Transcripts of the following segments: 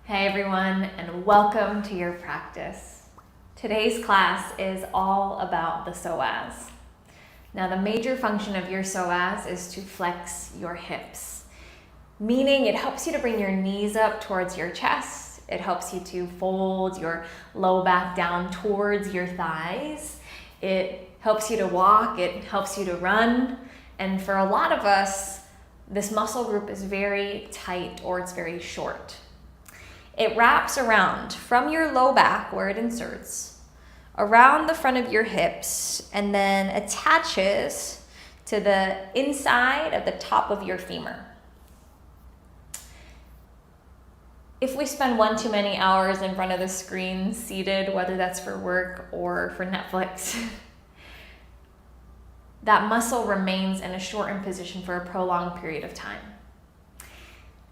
Hey everyone, and welcome to your practice. Today's class is all about the psoas. Now, the major function of your psoas is to flex your hips, meaning it helps you to bring your knees up towards your chest. It helps you to fold your low back down towards your thighs. It helps you to walk, it helps you to run, and for a lot of us, this muscle group is very tight or it's very short. It wraps around from your low back where it inserts, around the front of your hips, and then attaches to the inside of the top of your femur. If we spend one too many hours in front of the screen seated, whether that's for work or for Netflix, that muscle remains in a shortened position for a prolonged period of time.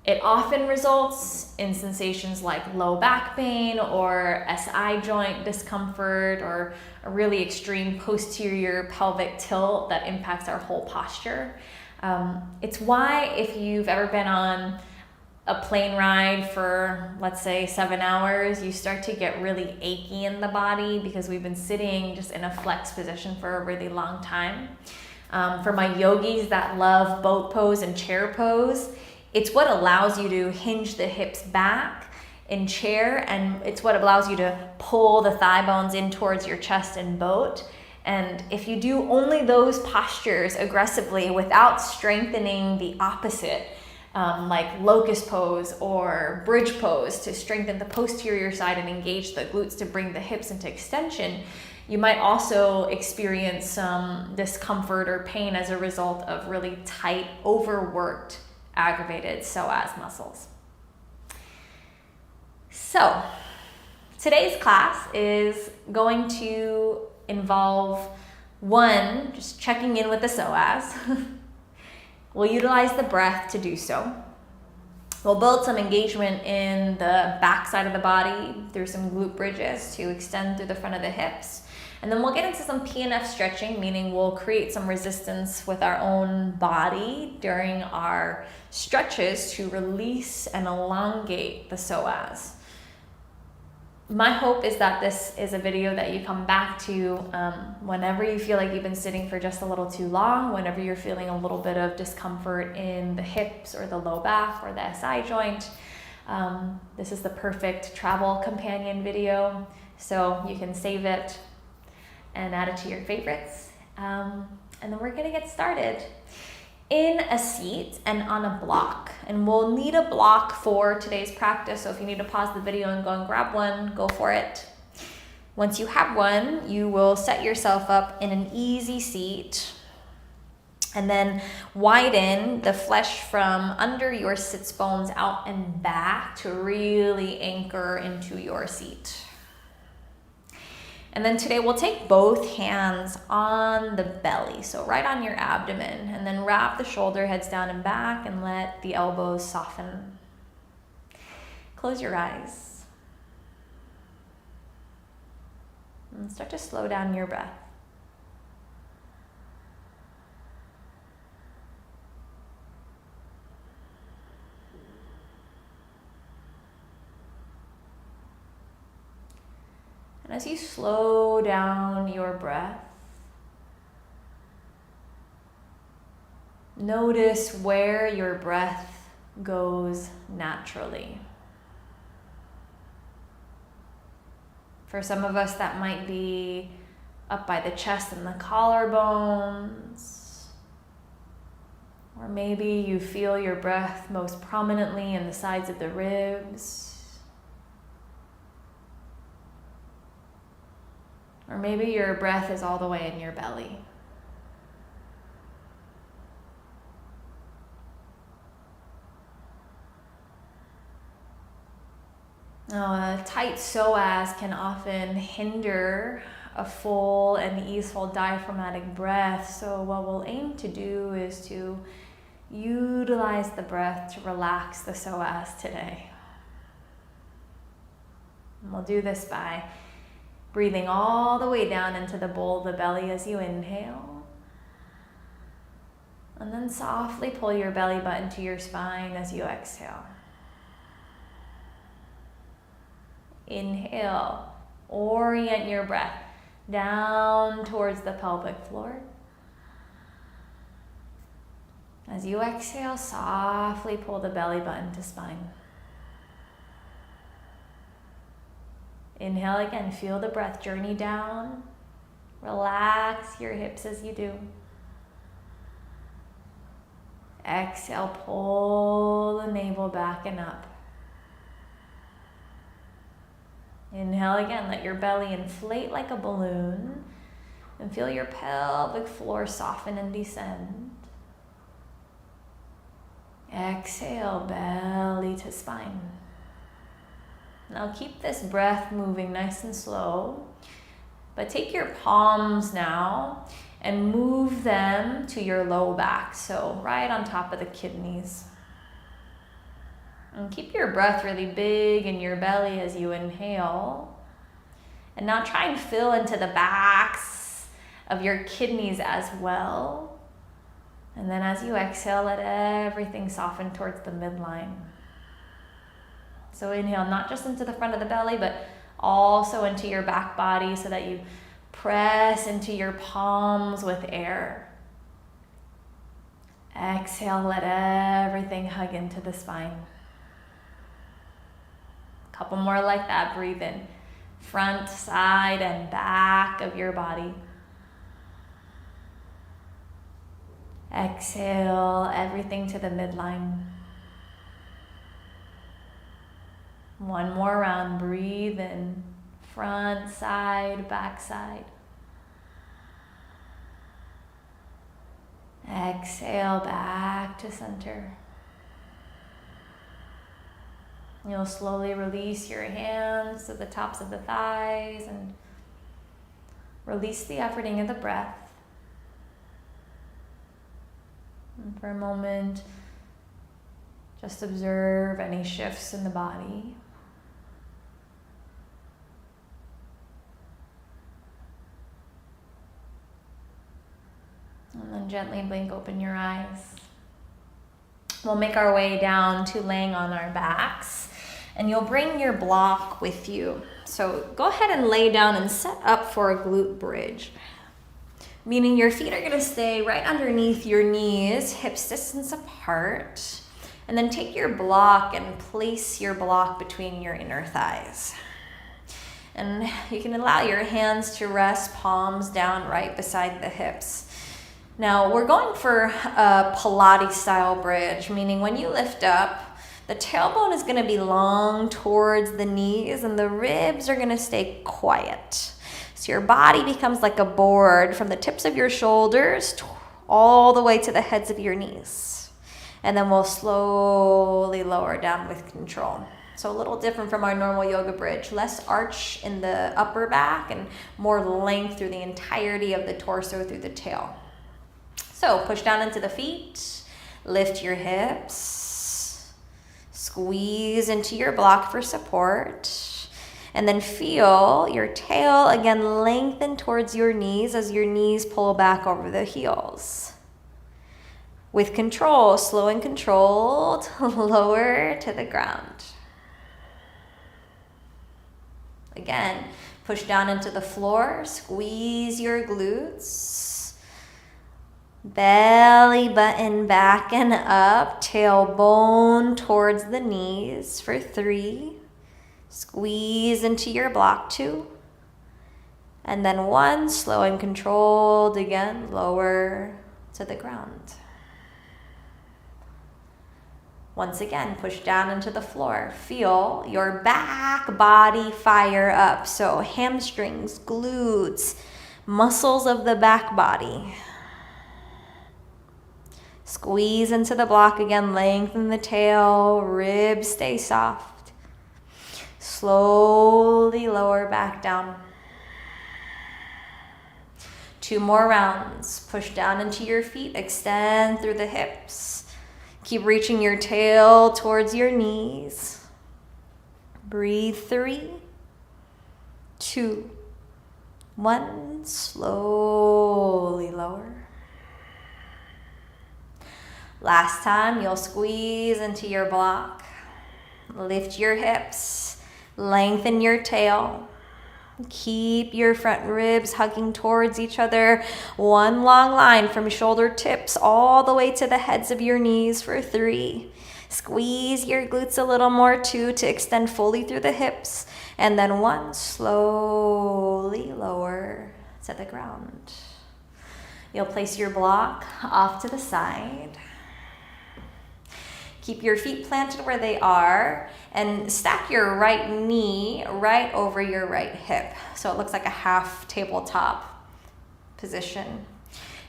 It often results in sensations like low back pain or SI joint discomfort or a really extreme posterior pelvic tilt that impacts our whole posture. It's why if you've ever been on a plane ride for, let's say, 7 hours, you start to get really achy in the body because we've been sitting just in a flex position for a really long time. For my yogis that love boat pose and chair pose, it's what allows you to hinge the hips back in chair, and it's what allows you to pull the thigh bones in towards your chest in boat. And if you do only those postures aggressively without strengthening the opposite, like locust pose or bridge pose to strengthen the posterior side and engage the glutes to bring the hips into extension, you might also experience some discomfort or pain as a result of really tight, overworked, aggravated psoas muscles. So, today's class is going to involve one, just checking in with the psoas. We'll utilize the breath to do so. We'll build some engagement in the back side of the body through some glute bridges to extend through the front of the hips. And then we'll get into some PNF stretching, meaning we'll create some resistance with our own body during our stretches to release and elongate the psoas. My hope is that this is a video that you come back to whenever you feel like you've been sitting for just a little too long, whenever you're feeling a little bit of discomfort in the hips or the low back or the SI joint. This is the perfect travel companion video, so you can save it and add it to your favorites. And then we're gonna get started in a seat and on a block. And we'll need a block for today's practice, so if you need to pause the video and go and grab one, go for it. Once you have one, you will set yourself up in an easy seat and then widen the flesh from under your sits bones out and back to really anchor into your seat. And then today we'll take both hands on the belly, so right on your abdomen, and then wrap the shoulder heads down and back and let the elbows soften. Close your eyes. And start to slow down your breath. And as you slow down your breath, notice where your breath goes naturally. For some of us, that might be up by the chest and the collarbones. Or maybe you feel your breath most prominently in the sides of the ribs. Or maybe your breath is all the way in your belly. Now, a tight psoas can often hinder a full and easeful diaphragmatic breath. So what we'll aim to do is to utilize the breath to relax the psoas today. And we'll do this by breathing all the way down into the bowl of the belly as you inhale. And then softly pull your belly button to your spine as you exhale. Inhale, orient your breath down towards the pelvic floor. As you exhale, softly pull the belly button to spine. Inhale again, feel the breath journey down. Relax your hips as you do. Exhale, pull the navel back and up. Inhale again, let your belly inflate like a balloon and feel your pelvic floor soften and descend. Exhale, belly to spine. Now keep this breath moving nice and slow, but take your palms now and move them to your low back, so right on top of the kidneys. And keep your breath really big in your belly as you inhale. And now try and fill into the backs of your kidneys as well. And then as you exhale, let everything soften towards the midline. So inhale not just into the front of the belly, but also into your back body so that you press into your palms with air. Exhale, let everything hug into the spine. Couple more like that. Breathe in. Front, side, and back of your body. Exhale everything to the midline. One more round. Breathe in. Front, side, back side. Exhale back to center. You'll slowly release your hands to the tops of the thighs and release the efforting of the breath. And for a moment, just observe any shifts in the body. And then gently blink open your eyes. We'll make our way down to laying on our backs, and you'll bring your block with you. So go ahead and lay down and set up for a glute bridge, meaning your feet are going to stay right underneath your knees, hips distance apart, and then take your block and place your block between your inner thighs. And you can allow your hands to rest, palms down right beside the hips. Now we're going for a Pilates style bridge, meaning when you lift up, the tailbone is going to be long towards the knees and the ribs are going to stay quiet. So your body becomes like a board from the tips of your shoulders all the way to the heads of your knees. And then we'll slowly lower down with control. So a little different from our normal yoga bridge. Less arch in the upper back and more length through the entirety of the torso through the tail. So push down into the feet, lift your hips, squeeze into your block for support, and then feel your tail again lengthen towards your knees as your knees pull back over the heels. With control, slow and controlled, lower to the ground. Again, push down into the floor, squeeze your glutes. Belly button back and up, tailbone towards the knees for 3. Squeeze into your block 2. And then 1, slow and controlled again, lower to the ground. Once again, push down into the floor. Feel your back body fire up. So hamstrings, glutes, muscles of the back body. Squeeze into the block again, lengthen the tail, ribs stay soft. Slowly lower back down. 2 more rounds. Push down into your feet, extend through the hips. Keep reaching your tail towards your knees. Breathe 3, 2, 1. Slowly lower. Last time, you'll squeeze into your block. Lift your hips. Lengthen your tail. Keep your front ribs hugging towards each other. One long line from shoulder tips all the way to the heads of your knees for 3. Squeeze your glutes a little more, 2, to extend fully through the hips. And then 1, slowly lower to the ground. You'll place your block off to the side. Keep your feet planted where they are and stack your right knee right over your right hip. So it looks like a half tabletop position.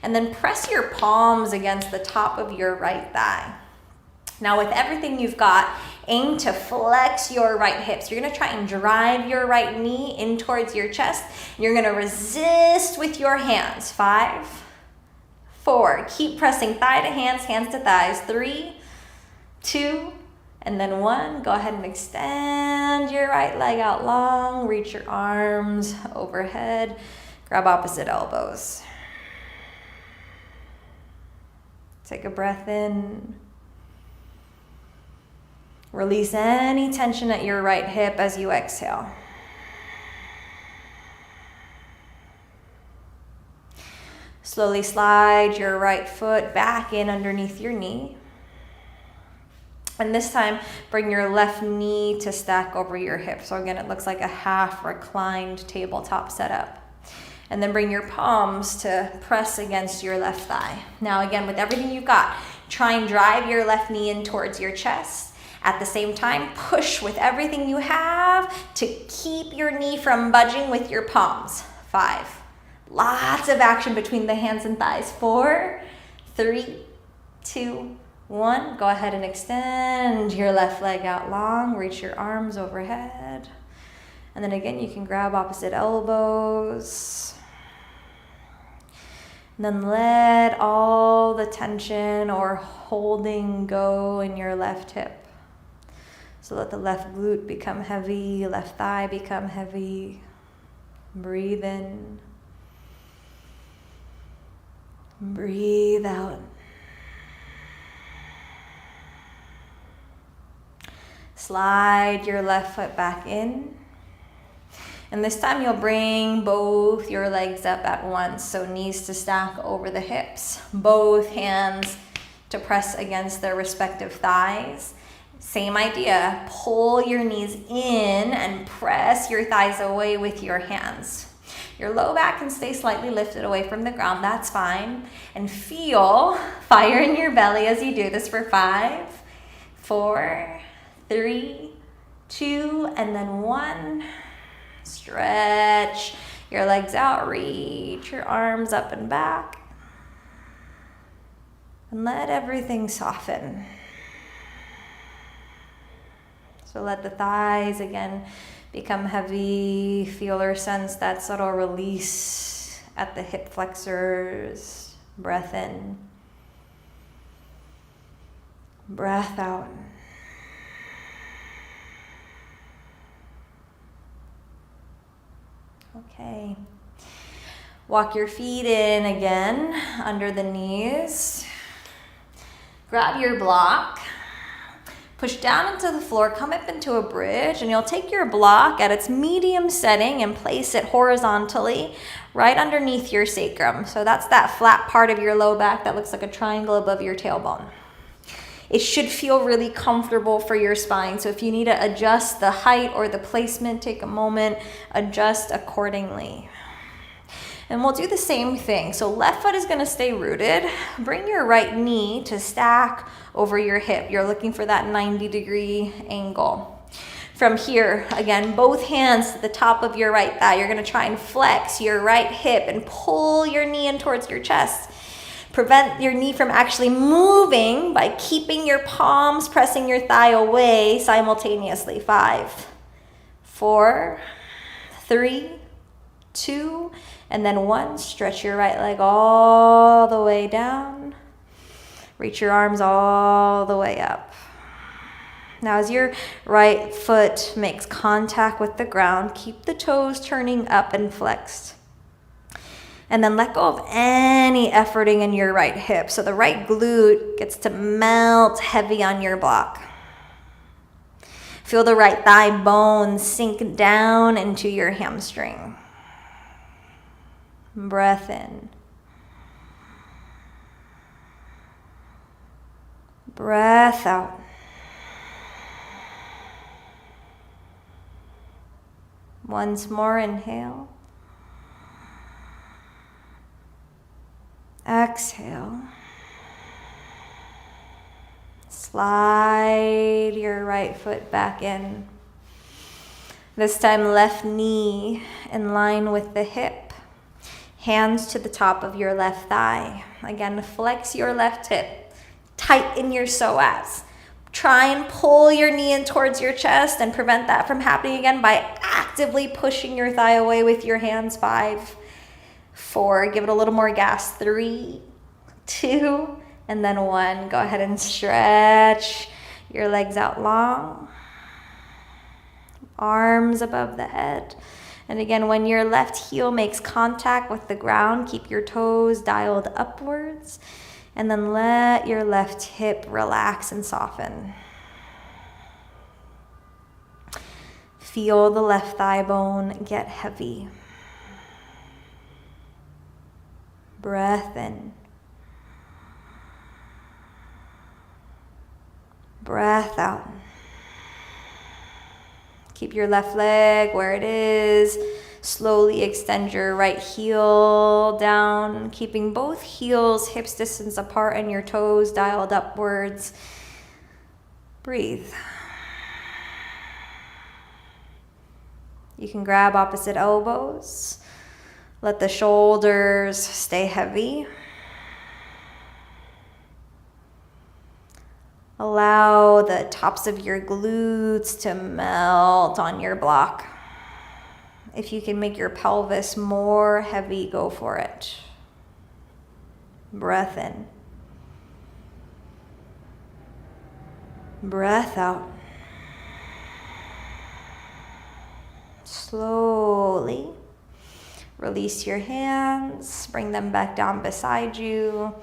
And then press your palms against the top of your right thigh. Now with everything you've got, aim to flex your right hip. So you're gonna try and drive your right knee in towards your chest. You're gonna resist with your hands. 5, 4, keep pressing thigh to hands, hands to thighs. 3, 2, and then 1. Go ahead and extend your right leg out long. Reach your arms overhead. Grab opposite elbows. Take a breath in. Release any tension at your right hip as you exhale. Slowly slide your right foot back in underneath your knee. And this time, bring your left knee to stack over your hip. So again, it looks like a half reclined tabletop setup. And then bring your palms to press against your left thigh. Now again, with everything you've got, try and drive your left knee in towards your chest. At the same time, push with everything you have to keep your knee from budging with your palms. 5. Lots of action between the hands and thighs. 4, 3, 2, 1. Go ahead and extend your left leg out long. Reach your arms overhead. And then again, you can grab opposite elbows. And then let all the tension or holding go in your left hip. So let the left glute become heavy, left thigh become heavy. Breathe in. Breathe out. Slide your left foot back in. And this time you'll bring both your legs up at once. So knees to stack over the hips. Both hands to press against their respective thighs. Same idea. Pull your knees in and press your thighs away with your hands. Your low back can stay slightly lifted away from the ground. That's fine. And feel fire in your belly as you do this for 5, 4, 3, 2, and then 1. Stretch your legs out, reach your arms up and back. And let everything soften. So let the thighs again become heavy. Feel or sense that subtle release at the hip flexors. Breath in. Breath out. Okay. Walk your feet in again under the knees. Grab your block. Push down into the floor, come up into a bridge, and you'll take your block at its medium setting and place it horizontally right underneath your sacrum. So that's that flat part of your low back that looks like a triangle above your tailbone. It should feel really comfortable for your spine. So if you need to adjust the height or the placement, take a moment, adjust accordingly. And we'll do the same thing. So left foot is going to stay rooted. Bring your right knee to stack over your hip. You're looking for that 90-degree angle. From here, again, both hands to the top of your right thigh. You're going to try and flex your right hip and pull your knee in towards your chest. Prevent your knee from actually moving by keeping your palms pressing your thigh away simultaneously. 5, 4, 3, 2, and then 1. Stretch your right leg all the way down. Reach your arms all the way up. Now as your right foot makes contact with the ground, keep the toes turning up and flexed. And then let go of any efforting in your right hip. So the right glute gets to melt heavy on your block. Feel the right thigh bone sink down into your hamstring. Breath in. Breath out. Once more, inhale. Exhale. Slide your right foot back in. This time, left knee in line with the hip. Hands to the top of your left thigh. Again, flex your left hip. Tighten your psoas. Try and pull your knee in towards your chest and prevent that from happening again by actively pushing your thigh away with your hands. 5, 4, give it a little more gas. 3, 2, and then 1. Go ahead and stretch your legs out long. Arms above the head. And again, when your left heel makes contact with the ground, keep your toes dialed upwards. And then let your left hip relax and soften. Feel the left thigh bone get heavy. Breath in. Breath out. Keep your left leg where it is. Slowly extend your right heel down, keeping both heels hips distance apart and your toes dialed upwards. Breathe. You can grab opposite elbows. Let the shoulders stay heavy. Allow the tops of your glutes to melt on your block. If you can make your pelvis more heavy, go for it. Breath in. Breath out. Slowly release your hands, bring them back down beside you.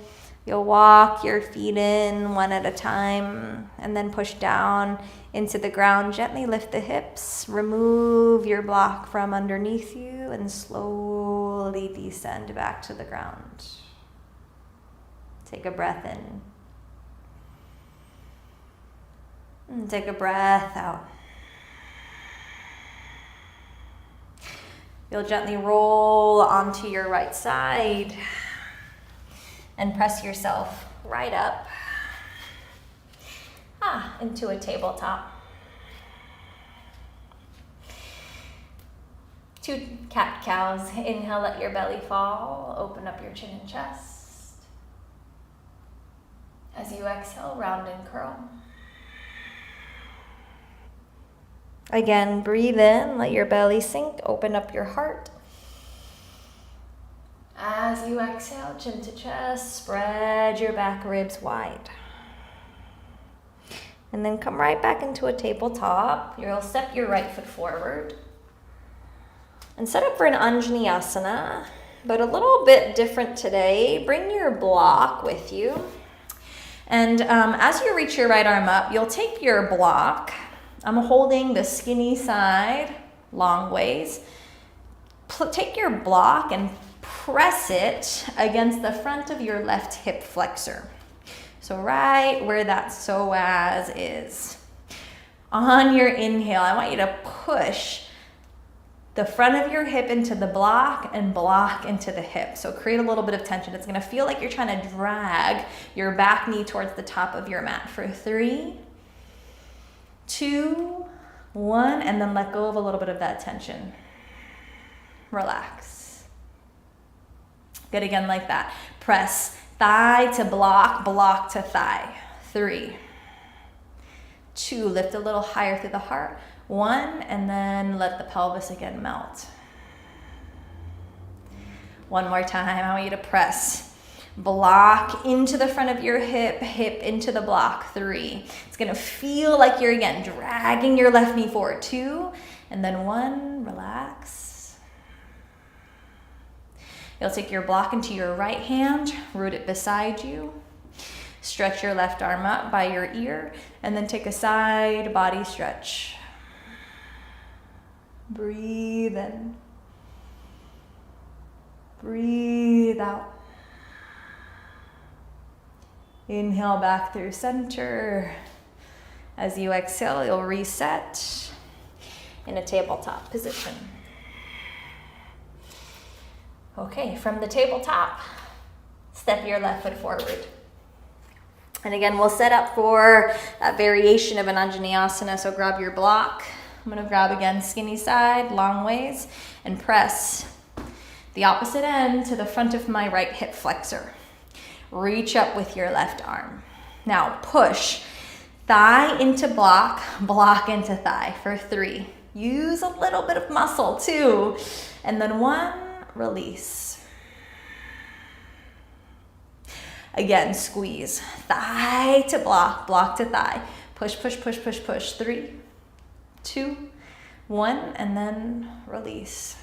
You'll walk your feet in one at a time and then push down into the ground. Gently lift the hips, remove your block from underneath you, and slowly descend back to the ground. Take a breath in. And take a breath out. You'll gently roll onto your right side and press yourself right up into a tabletop. 2 cat-cows. Inhale, let your belly fall. Open up your chin and chest. As you exhale, round and curl. Again, breathe in, let your belly sink, open up your heart. As you exhale, chin to chest, spread your back ribs wide. And then come right back into a tabletop. You'll step your right foot forward. And set up for an Anjaneyasana, but a little bit different today. Bring your block with you. And as you reach your right arm up, you'll take your block. I'm holding the skinny side long ways. Take your block and press it against the front of your left hip flexor. So right where that psoas is. On your inhale, I want you to push the front of your hip into the block and block into the hip. So create a little bit of tension. It's gonna feel like you're trying to drag your back knee towards the top of your mat for 3, 2, 1, and then let go of a little bit of that tension. Relax. Good, again like that. Press thigh to block, block to thigh. 3, 2, lift a little higher through the heart. 1, and then let the pelvis again melt. One more time, I want you to press. Block into the front of your hip, hip into the block. 3. It's gonna feel like you're again dragging your left knee forward. 2, and then 1, relax. You'll take your block into your right hand, root it beside you. Stretch your left arm up by your ear and then take a side body stretch. Breathe in. Breathe out. Inhale back through center. As you exhale, you'll reset in a tabletop position. Okay, from the tabletop, step your left foot forward. And again, we'll set up for that variation of an Anjaneyasana. So grab your block. I'm gonna grab again, skinny side, long ways, and press the opposite end to the front of my right hip flexor. Reach up with your left arm. Now push thigh into block, block into thigh for 3. Use a little bit of muscle 2. And then 1, release. Again, squeeze. Thigh to block, block to thigh. Push, push, push, push, push. 3, 2, 1, and then release.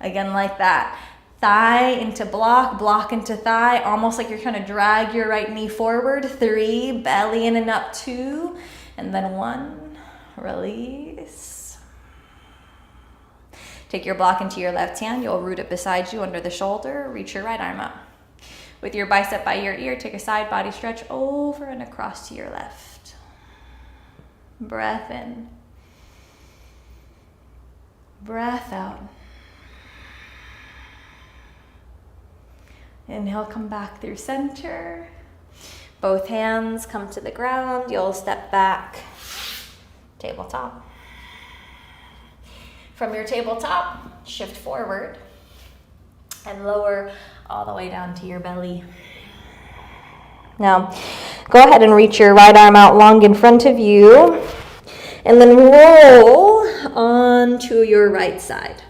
Again, like that. Thigh into block, block into thigh, almost like you're trying to drag your right knee forward. 3, belly in and up. 2, and then 1, release. Take your block into your left hand. You'll root it beside you under the shoulder. Reach your right arm up. With your bicep by your ear, take a side body stretch over and across to your left. Breath in. Breath out. Inhale, come back through center. Both hands come to the ground. You'll step back, tabletop. From your tabletop, shift forward and lower all the way down to your belly. Now, go ahead and reach your right arm out long in front of you and then roll onto your right side.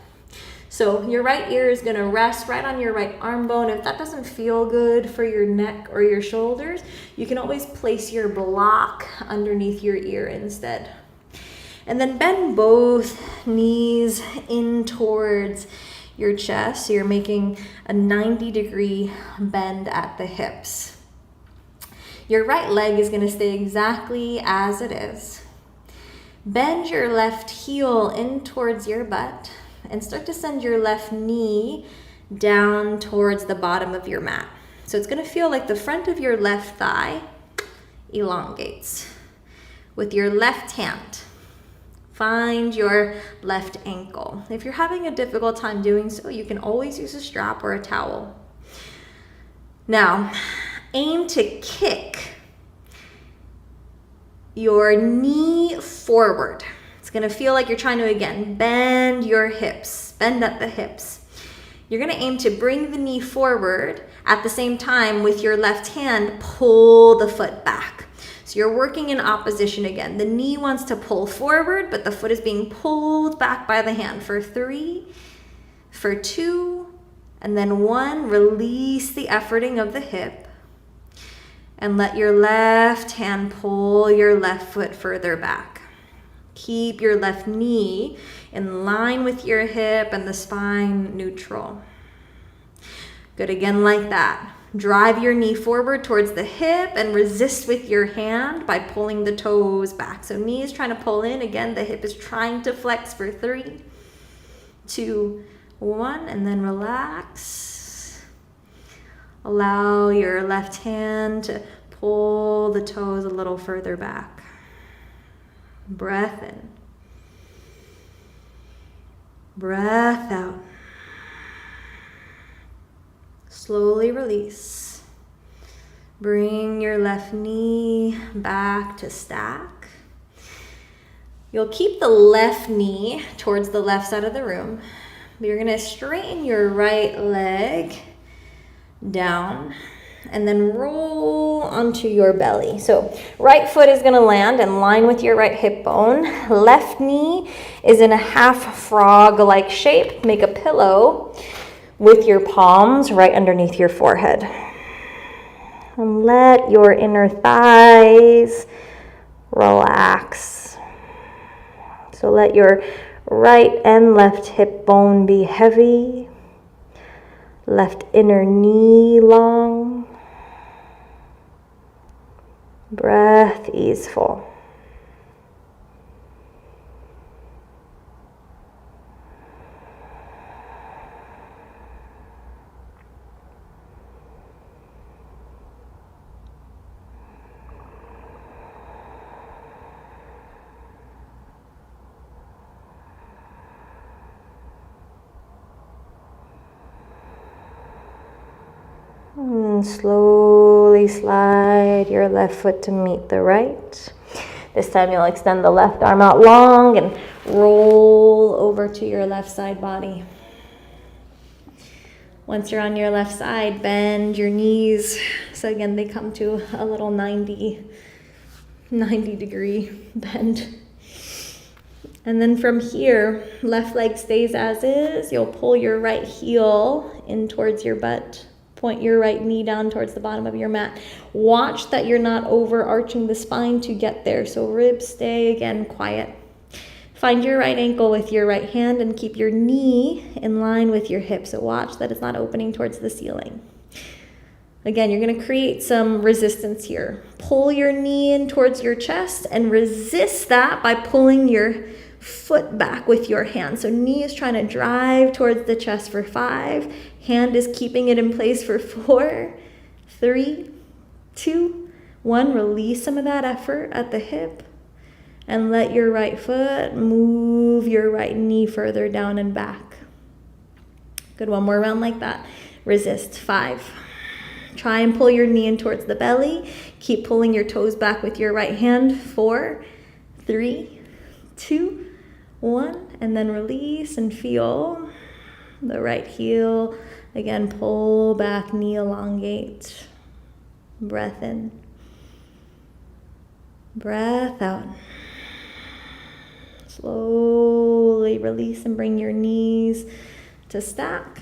So your right ear is going to rest right on your right arm bone. If that doesn't feel good for your neck or your shoulders, you can always place your block underneath your ear instead. And then bend both knees in towards your chest. So you're making a 90-degree bend at the hips. Your right leg is going to stay exactly as it is. Bend your left heel in towards your butt and start to send your left knee down towards the bottom of your mat. So it's going to feel like the front of your left thigh elongates. With your left hand, find your left ankle. If you're having a difficult time doing so, you can always use a strap or a towel. Now, aim to kick your knee forward. It's gonna feel like you're trying to, again, bend your hips, bend at the hips. You're gonna aim to bring the knee forward. At the same time, with your left hand, pull the foot back. So you're working in opposition again. The knee wants to pull forward, but the foot is being pulled back by the hand for 3, for 2, and then 1. Release the efforting of the hip and let your left hand pull your left foot further back. Keep your left knee in line with your hip and the spine neutral. Good, again like that. Drive your knee forward towards the hip and resist with your hand by pulling the toes back. So knee is trying to pull in. Again, the hip is trying to flex for 3, 2, 1, and then relax. Allow your left hand to pull the toes a little further back. Breath in. Breath out. Slowly release. Bring your left knee back to stack. You'll keep the left knee towards the left side of the room. You're going to straighten your right leg down and then roll onto your belly. So right foot is going to land in line with your right hip bone. Left knee is in a half frog-like shape. Make a pillow with your palms right underneath your forehead. And let your inner thighs relax. So let your right and left hip bone be heavy. Left inner knee long. Breath easeful. And slowly slide your left foot to meet the right. This time you'll extend the left arm out long and roll over to your left side body. Once you're on your left side, bend your knees. So again, they come to a little 90 degree bend. And then from here, left leg stays as is. You'll pull your right heel in towards your butt. Point your right knee down towards the bottom of your mat. Watch that you're not overarching the spine to get there. So ribs stay, again, quiet. Find your right ankle with your right hand and keep your knee in line with your hip. So watch that it's not opening towards the ceiling. Again, you're going to create some resistance here. Pull your knee in towards your chest and resist that by pulling your foot back with your hand. So knee is trying to drive towards the chest for 5. Hand is keeping it in place for 4, 3, 2, 1. Release some of that effort at the hip and let your right foot move your right knee further down and back. Good, one more round like that. Resist, 5. Try and pull your knee in towards the belly. Keep pulling your toes back with your right hand. 4, 3, 2, 1. And then release and feel the right heel. Again, pull back, knee elongate. Breath in. Breath out. Slowly release and bring your knees to stack.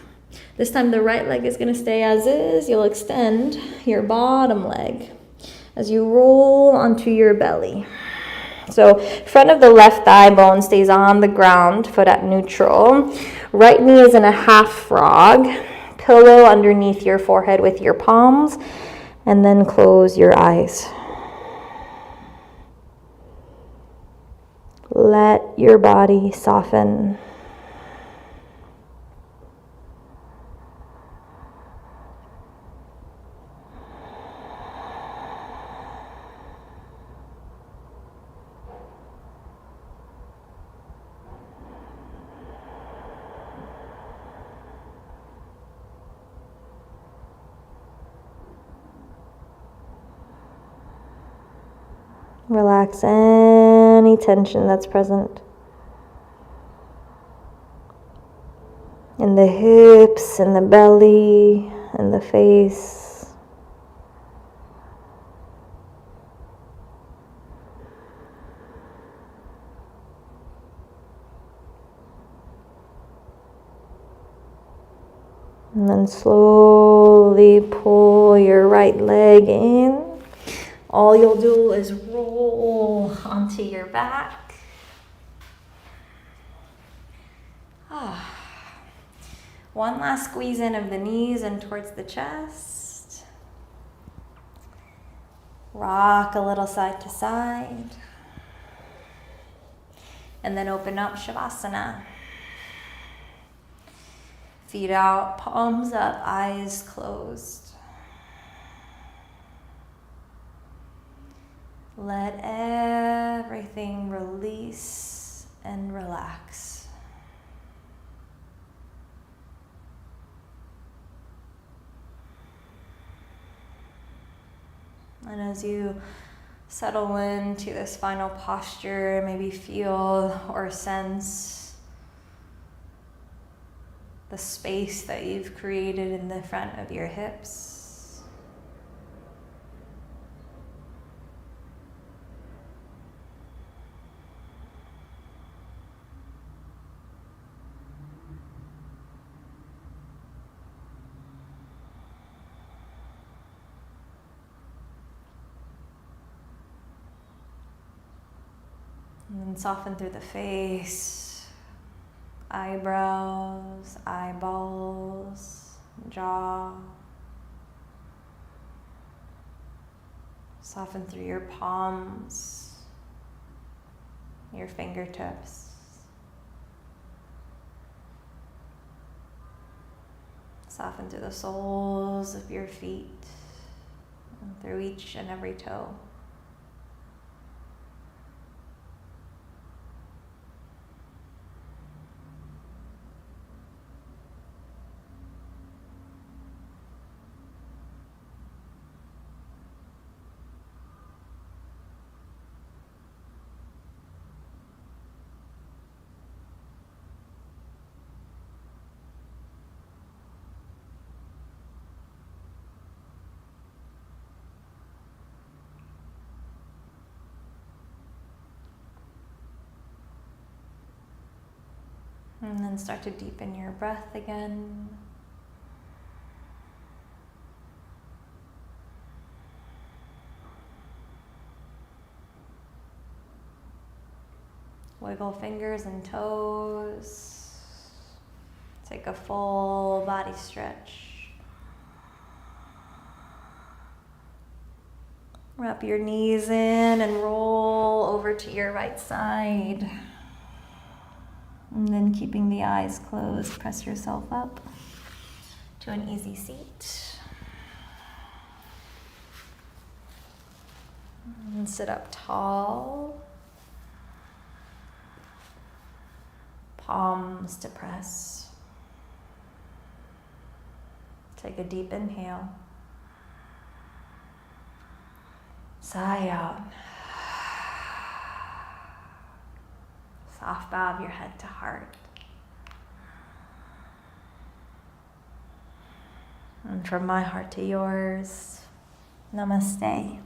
This time the right leg is going to stay as is. You'll extend your bottom leg as you roll onto your belly. So front of the left thigh bone stays on the ground, foot at neutral. Right knee is in a half frog. Pillow underneath your forehead with your palms, and then close your eyes. Let your body soften. Relax any tension that's present in the hips, in the belly, in the face. And then slowly pull your right leg in. All you'll do is roll onto your back. One last squeeze in of the knees and towards the chest. Rock a little side to side. And then open up Shavasana. Feet out, palms up, eyes closed. Let everything release and relax. And as you settle into this final posture, maybe feel or sense the space that you've created in the front of your hips. And then soften through the face, eyebrows, eyeballs. jaw. Soften through your palms, your fingertips. Soften through the soles of your feet and through each and every toe. And then start to deepen your breath again. Wiggle fingers and toes. Take a full body stretch. Wrap your knees in and roll over to your right side. And then keeping the eyes closed, press yourself up to an easy seat. And sit up tall. Palms to press. Take a deep inhale. Sigh out. Soft bow of your head to heart. And from my heart to yours, namaste.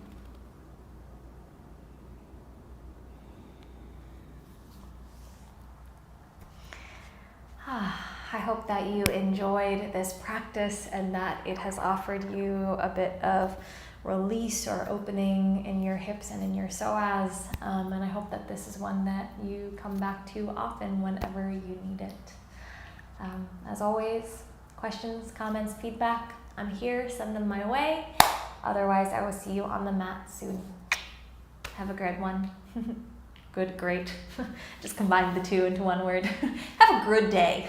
I hope that you enjoyed this practice and that it has offered you a bit of release or opening in your hips and in your psoas. And I hope that this is one that you come back to often whenever you need it. As always, questions, comments, feedback, I'm here. Send them my way. Otherwise, I will see you on the mat soon. Have a good one. Good, great. Just combined the two into one word. Have a good day.